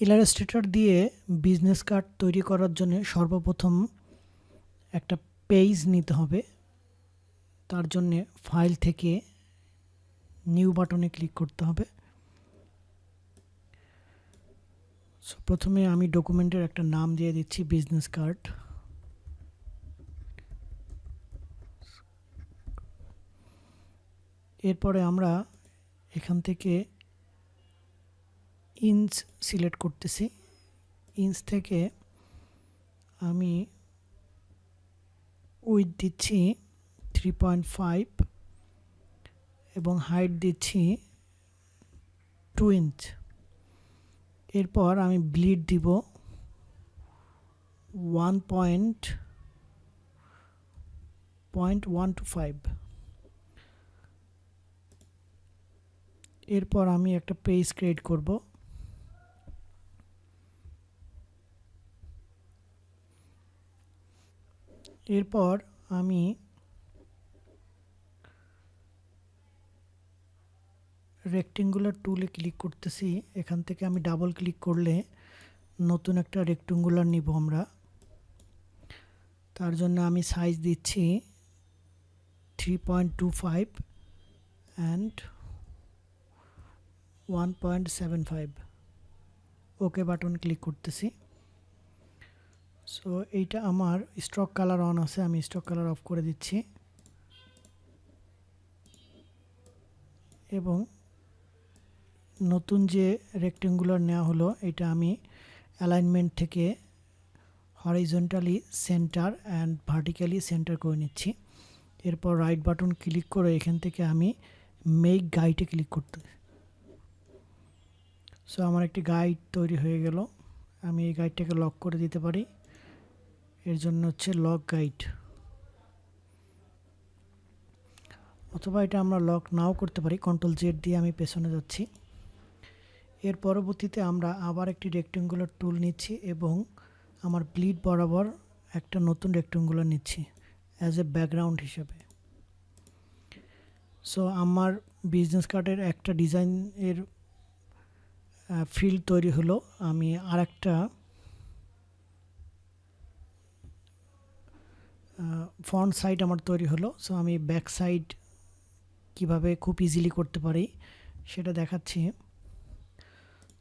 Illustrator দিয়ে business card তৈরি করার জন্য সর্বপ্রথম একটা পেজ নিতে হবে। তার জন্য ফাইল থেকে নিউ বাটনে ক্লিক করতে হবে। প্রথমে আমি ডকুমেন্টের একটা নাম দিয়ে দিচ্ছি বিজনেস কার্ড। এরপরে আমরা এখান থেকে ইঞ্চ সিলেক্ট করতেছি। ইঞ্চ থেকে আমি উইডথ দিচ্ছি 3.5 এবং হাইট দিচ্ছি 2 ইঞ্চ। এরপর আমি ব্লিড দিব 1.125। এরপর আমি একটা পেজ ক্রিয়েট করব। এরপর আমি রেক্টেঙ্গুলার টুলে ক্লিক করতেছি। এখান থেকে আমি ডাবল ক্লিক করলে নতুন একটা রেক্টেঙ্গুলার নিব আমরা। তার জন্য আমি সাইজ দিচ্ছি 3.25 অ্যান্ড 1.75। ওকে বাটন ক্লিক করতেছি। সো এইটা আমার স্ট্রোক কালার অন আছে, আমি স্ট্রোক কালার অফ করে দিচ্ছি। এবং নতুন যে রেক্টেঙ্গুলার নেওয়া হলো এটা আমি অ্যালাইনমেন্ট থেকে horizontally centre and vertically centre করে নিচ্ছি। এরপর রাইট বাটন ক্লিক করে এখান থেকে আমি মেক গাইডে ক্লিক করতে। সো আমার একটি গাইড তৈরি হয়ে গেল। আমি এই গাইডটাকে লক করে দিতে পারি, এর জন্য হচ্ছে লক গাইড। অথবা এটা আমরা লক নাও করতে পারি, কন্ট্রোল জেড দিয়ে আমি পেছনে যাচ্ছি। এর পরবর্তীতে আমরা আবার একটি রেক্টেঙ্গুলার টুল নিচ্ছি এবং আমার ব্লিড বরাবর একটা নতুন রেক্টেঙ্গুলার নিচ্ছি অ্যাজ এ ব্যাকগ্রাউন্ড হিসেবে। সো আমার বিজনেস কার্ডের একটা ডিজাইনের ফিল্ড তৈরি হলো। আমি আর একটা ফ্রন্ট সাইড আমার তৈরি হলো। সো আমি ব্যাক সাইড কীভাবে খুব ইজিলি করতে পারি সেটা দেখাচ্ছি।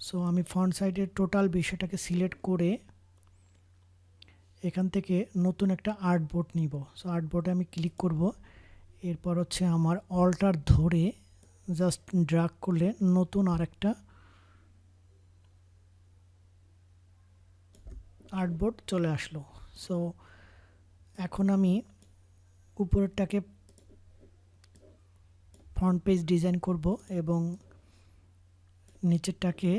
সো আমি ফ্রন্ট সাইডের টোটাল বিষয়টাকে সিলেক্ট করে এখান থেকে নতুন একটা আর্টবোর্ড নিব। সো আর্টবোর্ডে আমি ক্লিক করব। এরপর হচ্ছে আমার অল্টার ধরে জাস্ট ড্র্যাগ করলে নতুন আরেকটা আর্টবোর্ড চলে আসলো। সো এখন আমি উপরেরটাকে ফ্রন্ট পেজ ডিজাইন করব এবং নিচেরটাকে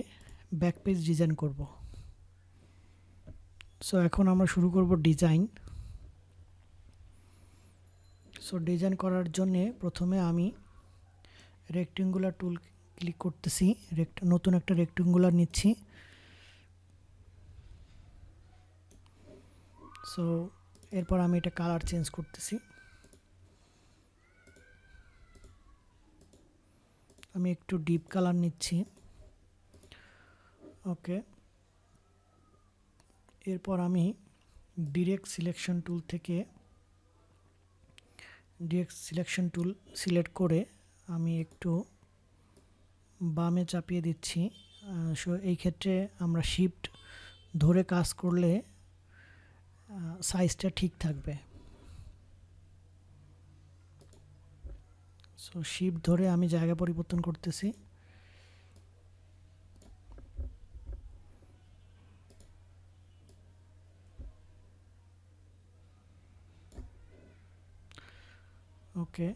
ব্যাক পেজ ডিজাইন করব। সো এখন আমরা শুরু করব ডিজাইন। সো ডিজাইন করার জন্যে প্রথমে আমি রেক্টেঙ্গুলার টুল ক্লিক করতেছি, নতুন একটা রেক্টেঙ্গুলার নিচ্ছি। সো এরপর আমি এটা কালার চেঞ্জ করতেছি। আমি একটু ডিপ কালার নিচ্ছি। ওকে, এরপর আমি ডিরেক্ট সিলেকশন টুল থেকে সিলেক্ট করে আমি একটু বামে চাপিয়ে দিচ্ছি। সো এই ক্ষেত্রে আমরা শিফট ধরে কাজ করলে সাইজটা ঠিক থাকবে। সো শিফট ধরে আমি জায়গা পরিবর্তন করতেছি। ওকে,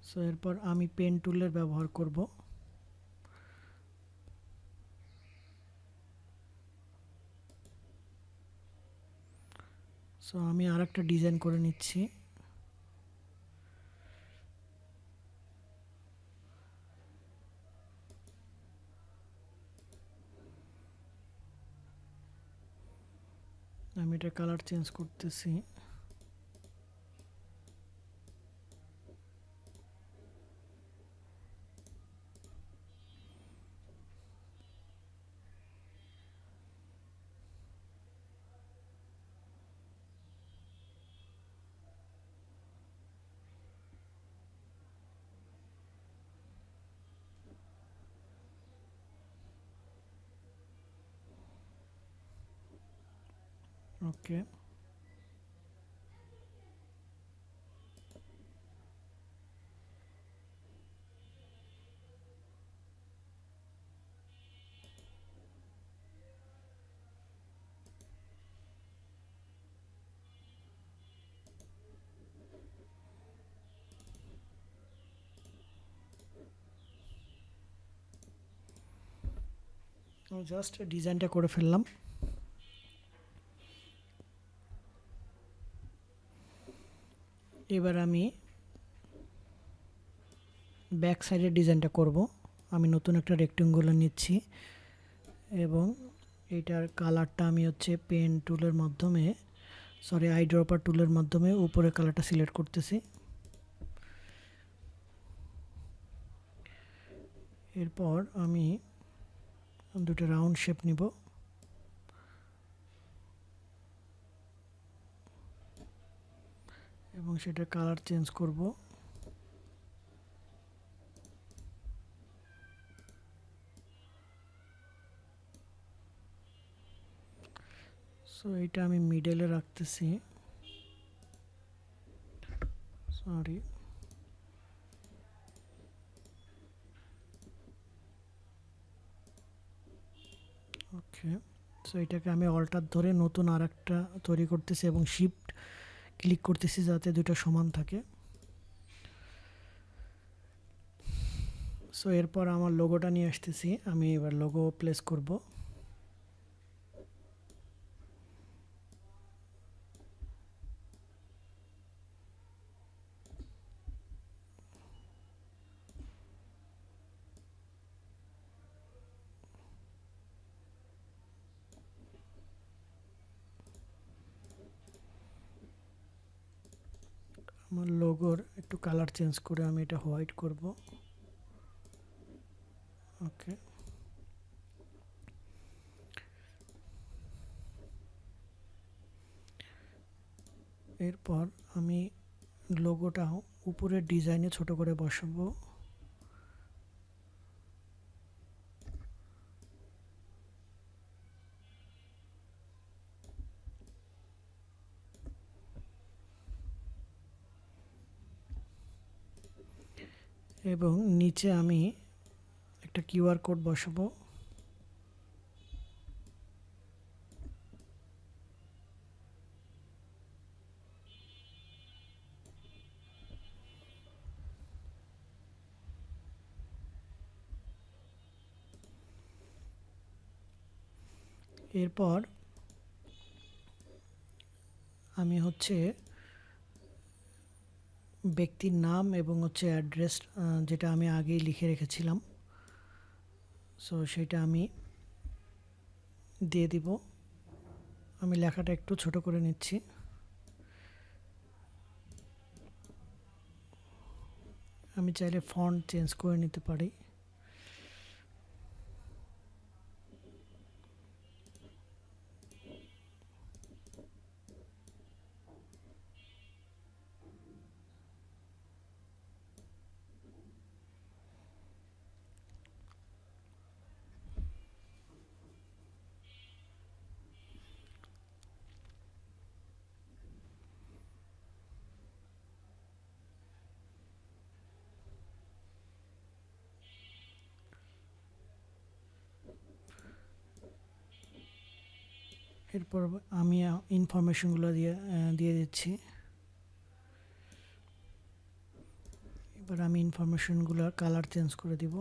সো এরপর আমি পেন টুলের ব্যবহার করব। সো আমি আর একটা ডিজাইন করে নিচ্ছি। আমি এটা কালার চেঞ্জ করতেছি। ওকে, জাস্ট ডিজাইনটা করে ফেললাম। এবার আমি ব্যাক সাইডের ডিজাইনটা করব। আমি নতুন একটা রেক্টেঙ্গুলার নিচ্ছি এবং এটার কালারটা আমি হচ্ছে পেন টুলের মাধ্যমে, সরি আই ড্রপার টুলের মাধ্যমে উপরে কালারটা সিলেক্ট করতেছি। এরপর আমি দুটো রাউন্ড শেপ নিব এবং সেটার কালার চেঞ্জ করব। সো এটা আমি মিডলে রাখতেছি, সরি। ওকে, সো এটাকে আমি অল্টার ধরে নতুন আর একটা তৈরি করতেছি এবং শিফট ক্লিক করতেছি যাতে দুটো সমান থাকে। সো এরপর আমার লোগোটা নিয়ে আসতেছি, আমি এবার লোগো প্লেস করব। আমার লোগোর একটু কালার চেঞ্জ করে আমি এটা হোয়াইট করব। ওকে, এরপর আমি লোগোটা উপরের ডিজাইনে ছোট করে বসাবো। এবং নিচে আমি একটা কিউআর কোড বসাবো। এরপর আমি হচ্ছে ব্যক্তির নাম এবং হচ্ছে অ্যাড্রেস, যেটা আমি আগেই লিখে রেখেছিলাম, সো সেটা আমি দিয়ে দিব। আমি লেখাটা একটু ছোট করে নিচ্ছি। আমি চাইলে ফন্ট চেঞ্জ করে নিতে পারি। এরপর আমি ইনফরমেশনগুলো দিয়ে দিচ্ছি। এবার আমি ইনফরমেশনগুলোর কালার চেঞ্জ করে দিব।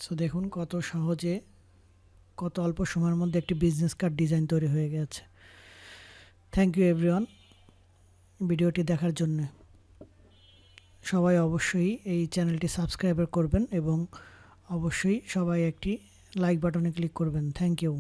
সো দেখুন কত সহজে, কত অল্প সময়ের মধ্যে একটি বিজনেস কার্ড ডিজাইন তৈরি হয়ে গেছে। থ্যাংক ইউ এভরিওয়ান ভিডিওটি দেখার জন্য। সবাই অবশ্যই এই চ্যানেলটি সাবস্ক্রাইব করবেন এবং অবশ্যই সবাই একটি লাইক বাটনে ক্লিক করবেন। Thank you.